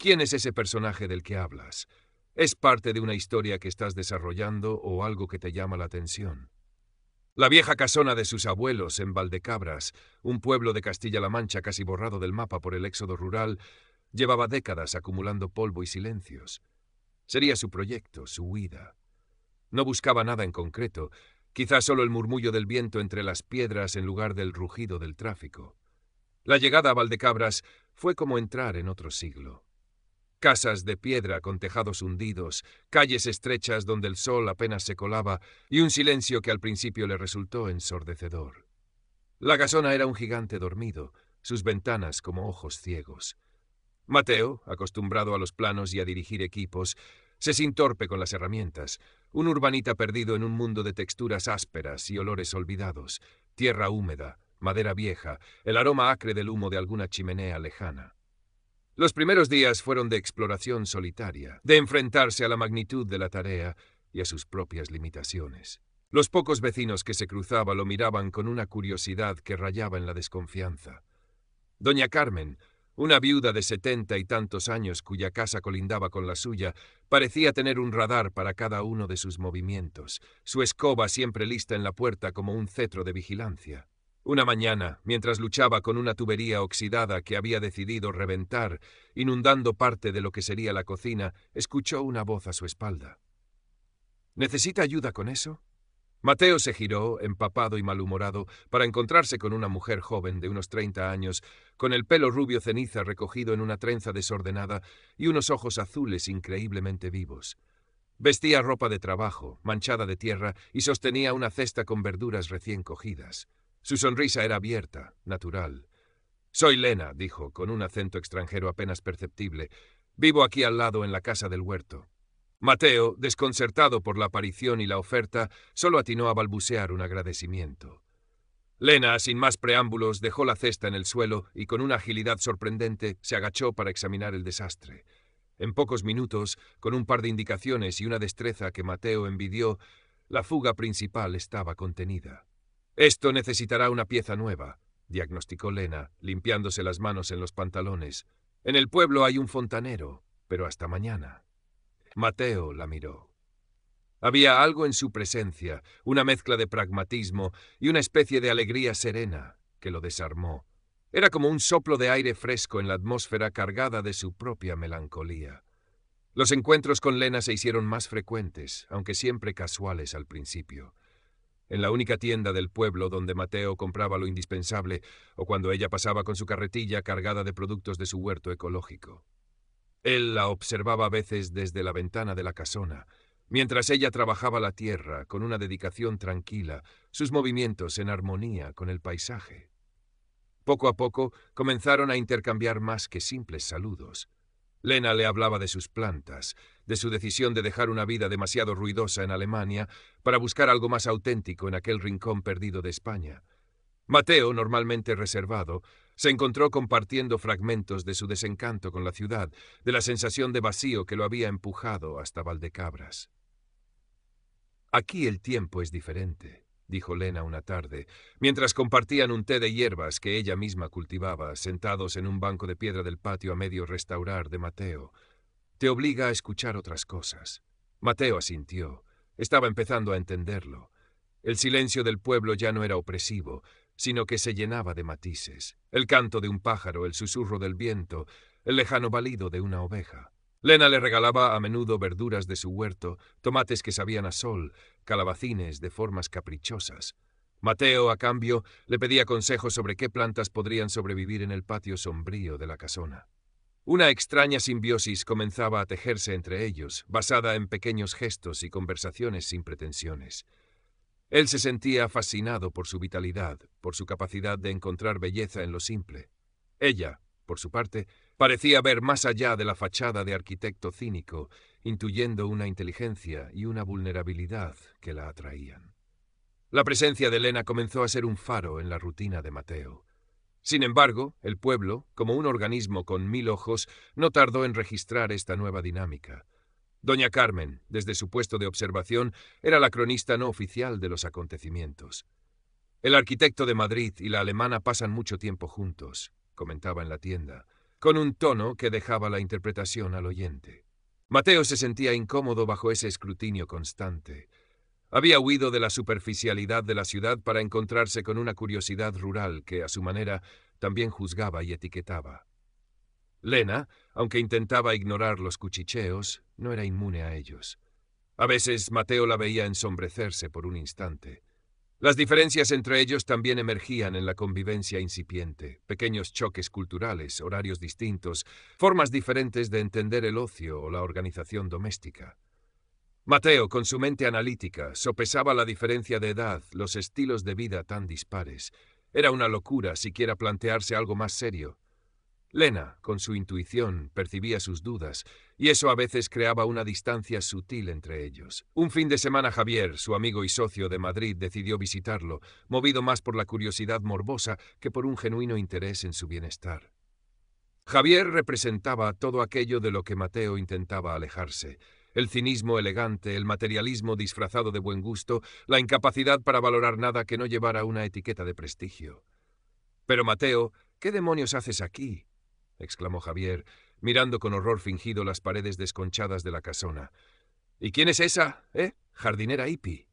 ¿Quién es ese personaje del que hablas? ¿Es parte de una historia que estás desarrollando o algo que te llama la atención? La vieja casona de sus abuelos en Valdecabras, un pueblo de Castilla-La Mancha casi borrado del mapa por el éxodo rural, llevaba décadas acumulando polvo y silencios. Sería su proyecto, su huida. No buscaba nada en concreto, quizás solo el murmullo del viento entre las piedras en lugar del rugido del tráfico. La llegada a Valdecabras fue como entrar en otro siglo. Casas de piedra con tejados hundidos, calles estrechas donde el sol apenas se colaba y un silencio que al principio le resultó ensordecedor. La casona era un gigante dormido, sus ventanas como ojos ciegos. Mateo, acostumbrado a los planos y a dirigir equipos, se sintió torpe con las herramientas, un urbanita perdido en un mundo de texturas ásperas y olores olvidados, tierra húmeda, madera vieja, el aroma acre del humo de alguna chimenea lejana. Los primeros días fueron de exploración solitaria, de enfrentarse a la magnitud de la tarea y a sus propias limitaciones. Los pocos vecinos que se cruzaba lo miraban con una curiosidad que rayaba en la desconfianza. Doña Carmen, una viuda de 70 y tantos años cuya casa colindaba con la suya, parecía tener un radar para cada uno de sus movimientos, su escoba siempre lista en la puerta como un cetro de vigilancia. Una mañana, mientras luchaba con una tubería oxidada que había decidido reventar, inundando parte de lo que sería la cocina, escuchó una voz a su espalda. ¿Necesita ayuda con eso? Mateo se giró, empapado y malhumorado, para encontrarse con una mujer joven de unos 30 años, con el pelo rubio ceniza recogido en una trenza desordenada y unos ojos azules increíblemente vivos. Vestía ropa de trabajo, manchada de tierra, y sostenía una cesta con verduras recién cogidas. Su sonrisa era abierta, natural. «Soy Lena», dijo, con un acento extranjero apenas perceptible. «Vivo aquí al lado en la casa del huerto». Mateo, desconcertado por la aparición y la oferta, solo atinó a balbucear un agradecimiento. Lena, sin más preámbulos, dejó la cesta en el suelo y con una agilidad sorprendente se agachó para examinar el desastre. En pocos minutos, con un par de indicaciones y una destreza que Mateo envidió, la fuga principal estaba contenida. «Esto necesitará una pieza nueva», diagnosticó Lena, limpiándose las manos en los pantalones. «En el pueblo hay un fontanero, pero hasta mañana». Mateo la miró. Había algo en su presencia, una mezcla de pragmatismo y una especie de alegría serena, que lo desarmó. Era como un soplo de aire fresco en la atmósfera cargada de su propia melancolía. Los encuentros con Lena se hicieron más frecuentes, aunque siempre casuales al principio. En la única tienda del pueblo donde Mateo compraba lo indispensable, o cuando ella pasaba con su carretilla cargada de productos de su huerto ecológico. Él la observaba a veces desde la ventana de la casona, mientras ella trabajaba la tierra con una dedicación tranquila, sus movimientos en armonía con el paisaje. Poco a poco comenzaron a intercambiar más que simples saludos. Lena le hablaba de sus plantas, de su decisión de dejar una vida demasiado ruidosa en Alemania para buscar algo más auténtico en aquel rincón perdido de España. Mateo, normalmente reservado, se encontró compartiendo fragmentos de su desencanto con la ciudad, de la sensación de vacío que lo había empujado hasta Valdecabras. «Aquí el tiempo es diferente», dijo Lena una tarde, mientras compartían un té de hierbas que ella misma cultivaba, sentados en un banco de piedra del patio a medio restaurar de Mateo. «Te obliga a escuchar otras cosas». Mateo asintió. Estaba empezando a entenderlo. El silencio del pueblo ya no era opresivo, sino que se llenaba de matices. El canto de un pájaro, el susurro del viento, el lejano balido de una oveja. Lena le regalaba a menudo verduras de su huerto, tomates que sabían a sol, calabacines de formas caprichosas. Mateo, a cambio, le pedía consejos sobre qué plantas podrían sobrevivir en el patio sombrío de la casona. Una extraña simbiosis comenzaba a tejerse entre ellos, basada en pequeños gestos y conversaciones sin pretensiones. Él se sentía fascinado por su vitalidad, por su capacidad de encontrar belleza en lo simple. Ella, por su parte, parecía ver más allá de la fachada de arquitecto cínico, intuyendo una inteligencia y una vulnerabilidad que la atraían. La presencia de Lena comenzó a ser un faro en la rutina de Mateo. Sin embargo, el pueblo, como un organismo con 1000 ojos, no tardó en registrar esta nueva dinámica. Doña Carmen, desde su puesto de observación, era la cronista no oficial de los acontecimientos. «El arquitecto de Madrid y la alemana pasan mucho tiempo juntos», comentaba en la tienda. con un tono que dejaba la interpretación al oyente. Mateo se sentía incómodo bajo ese escrutinio constante. Había huido de la superficialidad de la ciudad para encontrarse con una curiosidad rural que, a su manera, también juzgaba y etiquetaba. Lena, aunque intentaba ignorar los cuchicheos, no era inmune a ellos. A veces Mateo la veía ensombrecerse por un instante. Las diferencias entre ellos también emergían en la convivencia incipiente, pequeños choques culturales, horarios distintos, formas diferentes de entender el ocio o la organización doméstica. Mateo, con su mente analítica, sopesaba la diferencia de edad, los estilos de vida tan dispares. Era una locura siquiera plantearse algo más serio. Lena, con su intuición, percibía sus dudas, y eso a veces creaba una distancia sutil entre ellos. Un fin de semana Javier, su amigo y socio de Madrid, decidió visitarlo, movido más por la curiosidad morbosa que por un genuino interés en su bienestar. Javier representaba todo aquello de lo que Mateo intentaba alejarse: el cinismo elegante, el materialismo disfrazado de buen gusto, la incapacidad para valorar nada que no llevara una etiqueta de prestigio. «Pero Mateo, ¿qué demonios haces aquí?», exclamó Javier, mirando con horror fingido las paredes desconchadas de la casona. «¿Y quién es esa, jardinera hippie?».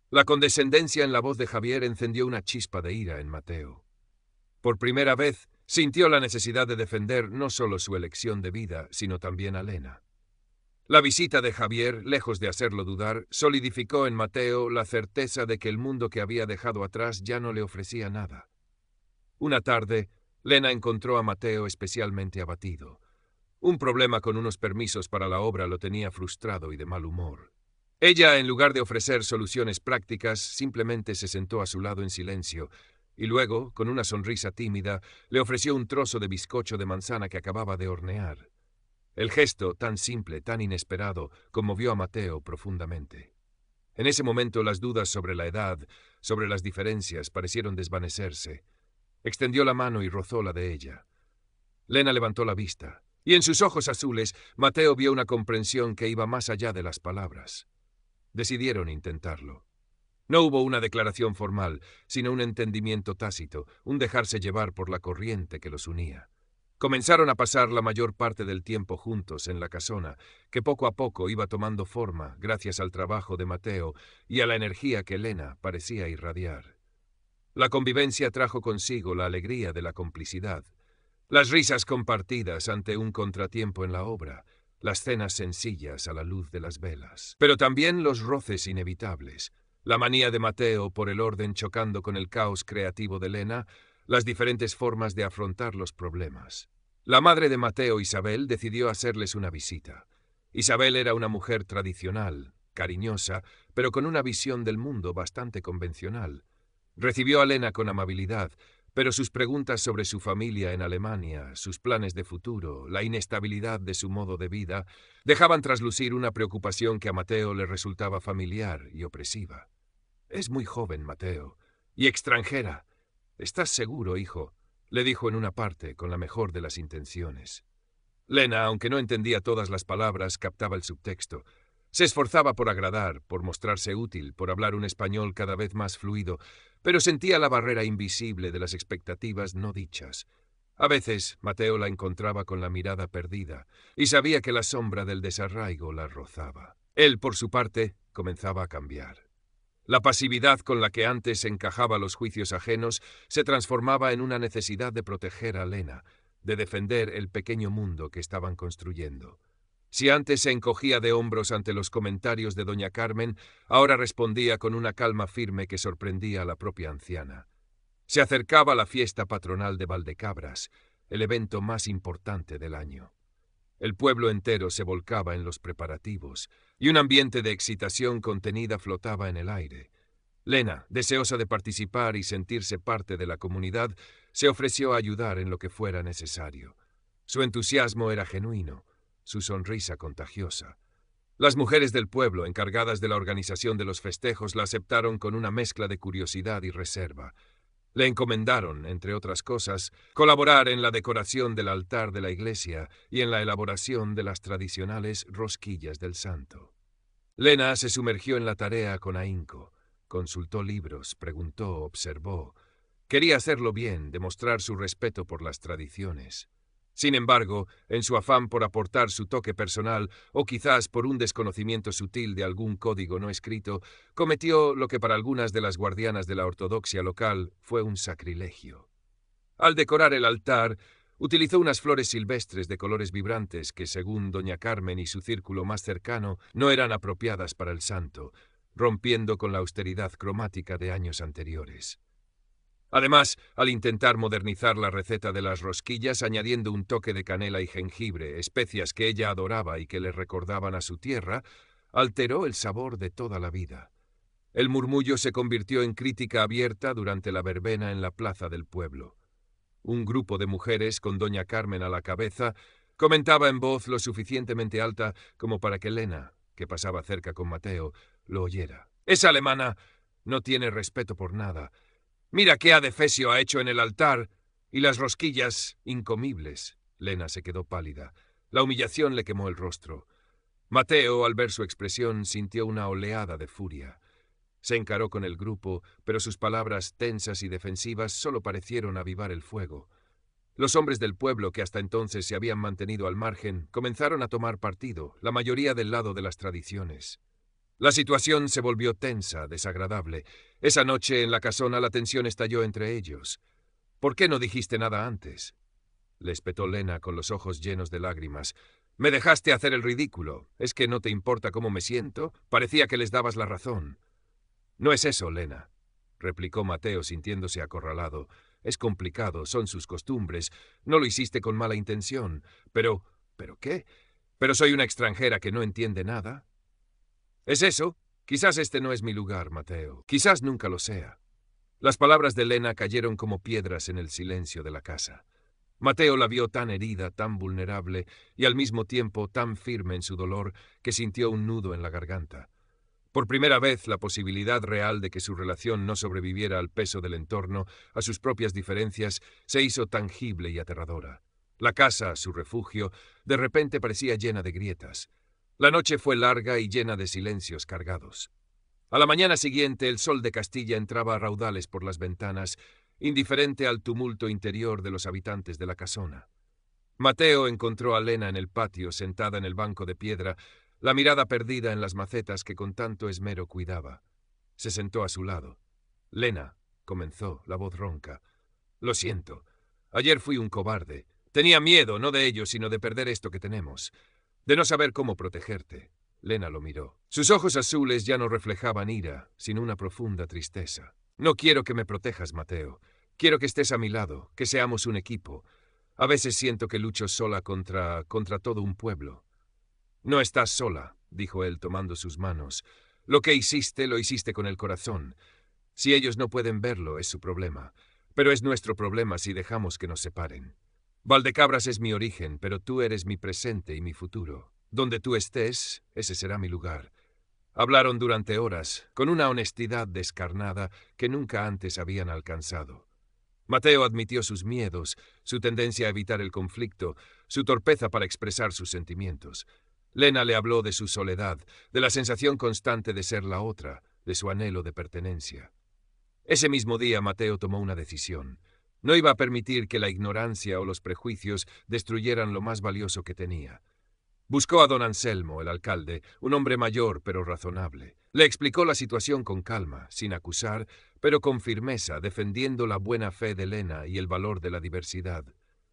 La condescendencia en la voz de Javier encendió una chispa de ira en Mateo. Por primera vez sintió la necesidad de defender no solo su elección de vida, sino también a Lena. La visita de Javier, lejos de hacerlo dudar, solidificó en Mateo la certeza de que el mundo que había dejado atrás ya no le ofrecía nada. Una tarde, Lena encontró a Mateo especialmente abatido. Un problema con unos permisos para la obra lo tenía frustrado y de mal humor. Ella, en lugar de ofrecer soluciones prácticas, simplemente se sentó a su lado en silencio y luego, con una sonrisa tímida, le ofreció un trozo de bizcocho de manzana que acababa de hornear. El gesto, tan simple, tan inesperado, conmovió a Mateo profundamente. En ese momento las dudas sobre la edad, sobre las diferencias, parecieron desvanecerse. Extendió la mano y rozó la de ella. Lena levantó la vista, y en sus ojos azules Mateo vio una comprensión que iba más allá de las palabras. Decidieron intentarlo. No hubo una declaración formal, sino un entendimiento tácito, un dejarse llevar por la corriente que los unía. Comenzaron a pasar la mayor parte del tiempo juntos en la casona, que poco a poco iba tomando forma gracias al trabajo de Mateo y a la energía que Lena parecía irradiar. La convivencia trajo consigo la alegría de la complicidad, las risas compartidas ante un contratiempo en la obra, las cenas sencillas a la luz de las velas, pero también los roces inevitables, la manía de Mateo por el orden chocando con el caos creativo de Lena, las diferentes formas de afrontar los problemas. La madre de Mateo, Isabel, decidió hacerles una visita. Isabel era una mujer tradicional, cariñosa, pero con una visión del mundo bastante convencional. Recibió a Lena con amabilidad, pero sus preguntas sobre su familia en Alemania, sus planes de futuro, la inestabilidad de su modo de vida, dejaban traslucir una preocupación que a Mateo le resultaba familiar y opresiva. «Es muy joven, Mateo, y extranjera. ¿Estás seguro, hijo?», le dijo en una parte, con la mejor de las intenciones. Lena, aunque no entendía todas las palabras, captaba el subtexto. Se esforzaba por agradar, por mostrarse útil, por hablar un español cada vez más fluido, pero sentía la barrera invisible de las expectativas no dichas. A veces, Mateo la encontraba con la mirada perdida, y sabía que la sombra del desarraigo la rozaba. Él, por su parte, comenzaba a cambiar. La pasividad con la que antes encajaba los juicios ajenos se transformaba en una necesidad de proteger a Lena, de defender el pequeño mundo que estaban construyendo. Si antes se encogía de hombros ante los comentarios de doña Carmen, ahora respondía con una calma firme que sorprendía a la propia anciana. Se acercaba la fiesta patronal de Valdecabras, el evento más importante del año. El pueblo entero se volcaba en los preparativos, y un ambiente de excitación contenida flotaba en el aire. Lena, deseosa de participar y sentirse parte de la comunidad, se ofreció a ayudar en lo que fuera necesario. Su entusiasmo era genuino, su sonrisa contagiosa. Las mujeres del pueblo, encargadas de la organización de los festejos, la aceptaron con una mezcla de curiosidad y reserva. Le encomendaron, entre otras cosas, colaborar en la decoración del altar de la iglesia y en la elaboración de las tradicionales rosquillas del santo. Lena se sumergió en la tarea con ahínco. Consultó libros, preguntó, observó. Quería hacerlo bien, demostrar su respeto por las tradiciones. Sin embargo, en su afán por aportar su toque personal, o quizás por un desconocimiento sutil de algún código no escrito, cometió lo que para algunas de las guardianas de la ortodoxia local fue un sacrilegio. Al decorar el altar, utilizó unas flores silvestres de colores vibrantes que, según doña Carmen y su círculo más cercano, no eran apropiadas para el santo, rompiendo con la austeridad cromática de años anteriores. Además, al intentar modernizar la receta de las rosquillas añadiendo un toque de canela y jengibre, especias que ella adoraba y que le recordaban a su tierra, alteró el sabor de toda la vida. El murmullo se convirtió en crítica abierta durante la verbena en la plaza del pueblo. Un grupo de mujeres, con doña Carmen a la cabeza, comentaba en voz lo suficientemente alta como para que Lena, que pasaba cerca con Mateo, lo oyera. «Esa alemana no tiene respeto por nada. Mira qué adefesio ha hecho en el altar y las rosquillas incomibles». Lena se quedó pálida. La humillación le quemó el rostro. Mateo, al ver su expresión, sintió una oleada de furia. Se encaró con el grupo, pero sus palabras tensas y defensivas solo parecieron avivar el fuego. Los hombres del pueblo, que hasta entonces se habían mantenido al margen, comenzaron a tomar partido, la mayoría del lado de las tradiciones. La situación se volvió tensa, desagradable. Esa noche en la casona la tensión estalló entre ellos. «¿Por qué no dijiste nada antes?», le espetó Lena con los ojos llenos de lágrimas. «Me dejaste hacer el ridículo. ¿Es que no te importa cómo me siento? Parecía que les dabas la razón». «No es eso, Lena», replicó Mateo sintiéndose acorralado. «Es complicado, son sus costumbres. No lo hiciste con mala intención. Pero... ¿pero qué? ¿Pero soy una extranjera que no entiende nada?» «¿Es eso? Quizás este no es mi lugar, Mateo. Quizás nunca lo sea». Las palabras de Lena cayeron como piedras en el silencio de la casa. Mateo la vio tan herida, tan vulnerable y al mismo tiempo tan firme en su dolor que sintió un nudo en la garganta. Por primera vez, la posibilidad real de que su relación no sobreviviera al peso del entorno, a sus propias diferencias, se hizo tangible y aterradora. La casa, su refugio, de repente parecía llena de grietas. La noche fue larga y llena de silencios cargados. A la mañana siguiente, el sol de Castilla entraba a raudales por las ventanas, indiferente al tumulto interior de los habitantes de la casona. Mateo encontró a Lena en el patio, sentada en el banco de piedra, la mirada perdida en las macetas que con tanto esmero cuidaba. Se sentó a su lado. «Lena», comenzó, la voz ronca, «lo siento. Ayer fui un cobarde. Tenía miedo, no de ello, sino de perder esto que tenemos. De no saber cómo protegerte». Lena lo miró. Sus ojos azules ya no reflejaban ira, sino una profunda tristeza. «No quiero que me protejas, Mateo. Quiero que estés a mi lado, que seamos un equipo. A veces siento que lucho sola contra todo un pueblo». «No estás sola», dijo él tomando sus manos. «Lo que hiciste, lo hiciste con el corazón. Si ellos no pueden verlo, es su problema. Pero es nuestro problema si dejamos que nos separen. Valdecabras es mi origen, pero tú eres mi presente y mi futuro. Donde tú estés, ese será mi lugar». Hablaron durante horas, con una honestidad descarnada que nunca antes habían alcanzado. Mateo admitió sus miedos, su tendencia a evitar el conflicto, su torpeza para expresar sus sentimientos. Lena le habló de su soledad, de la sensación constante de ser la otra, de su anhelo de pertenencia. Ese mismo día Mateo tomó una decisión. No iba a permitir que la ignorancia o los prejuicios destruyeran lo más valioso que tenía. Buscó a don Anselmo, el alcalde, un hombre mayor pero razonable. Le explicó la situación con calma, sin acusar, pero con firmeza, defendiendo la buena fe de Lena y el valor de la diversidad.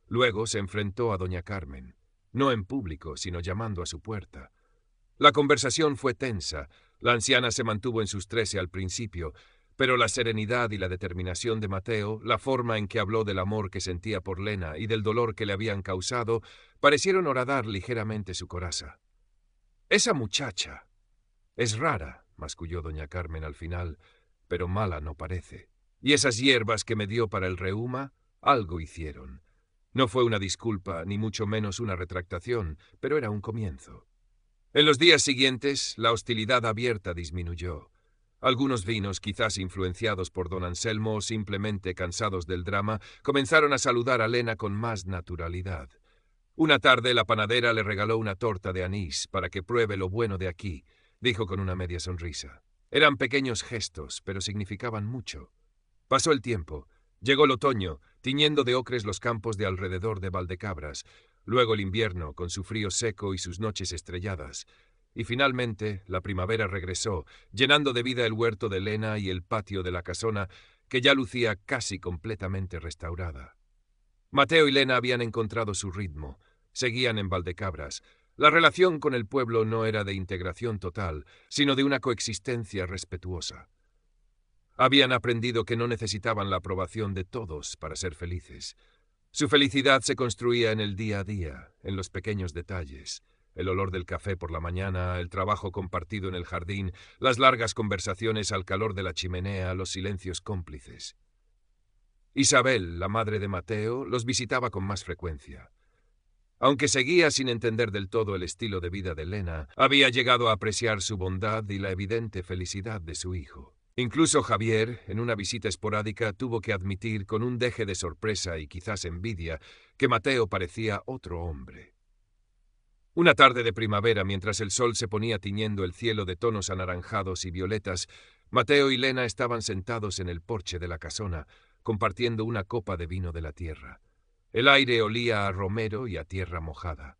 Luego se enfrentó a doña Carmen. No en público, sino llamando a su puerta. La conversación fue tensa. La anciana se mantuvo en sus 13 al principio, pero la serenidad y la determinación de Mateo, la forma en que habló del amor que sentía por Lena y del dolor que le habían causado, parecieron horadar ligeramente su coraza. «Esa muchacha es rara», masculló doña Carmen al final, «pero mala no parece. Y esas hierbas que me dio para el reuma, algo hicieron. No fue una disculpa, ni mucho menos una retractación, pero era un comienzo». En los días siguientes, la hostilidad abierta disminuyó. Algunos vinos, quizás influenciados por don Anselmo o simplemente cansados del drama, comenzaron a saludar a Lena con más naturalidad. Una tarde la panadera le regaló una torta de anís para que pruebe lo bueno de aquí, dijo con una media sonrisa. Eran pequeños gestos, pero significaban mucho. Pasó el tiempo. Llegó el otoño, tiñendo de ocres los campos de alrededor de Valdecabras, luego el invierno con su frío seco y sus noches estrelladas, y finalmente la primavera regresó, llenando de vida el huerto de Lena y el patio de la casona, que ya lucía casi completamente restaurada. Mateo y Lena habían encontrado su ritmo, seguían en Valdecabras. La relación con el pueblo no era de integración total, sino de una coexistencia respetuosa. Habían aprendido que no necesitaban la aprobación de todos para ser felices. Su felicidad se construía en el día a día, en los pequeños detalles. El olor del café por la mañana, el trabajo compartido en el jardín, las largas conversaciones al calor de la chimenea, los silencios cómplices. Isabel, la madre de Mateo, los visitaba con más frecuencia. Aunque seguía sin entender del todo el estilo de vida de Lena, había llegado a apreciar su bondad y la evidente felicidad de su hijo. Incluso Javier, en una visita esporádica, tuvo que admitir con un deje de sorpresa y quizás envidia que Mateo parecía otro hombre. Una tarde de primavera, mientras el sol se ponía tiñendo el cielo de tonos anaranjados y violetas, Mateo y Lena estaban sentados en el porche de la casona, compartiendo una copa de vino de la tierra. El aire olía a romero y a tierra mojada.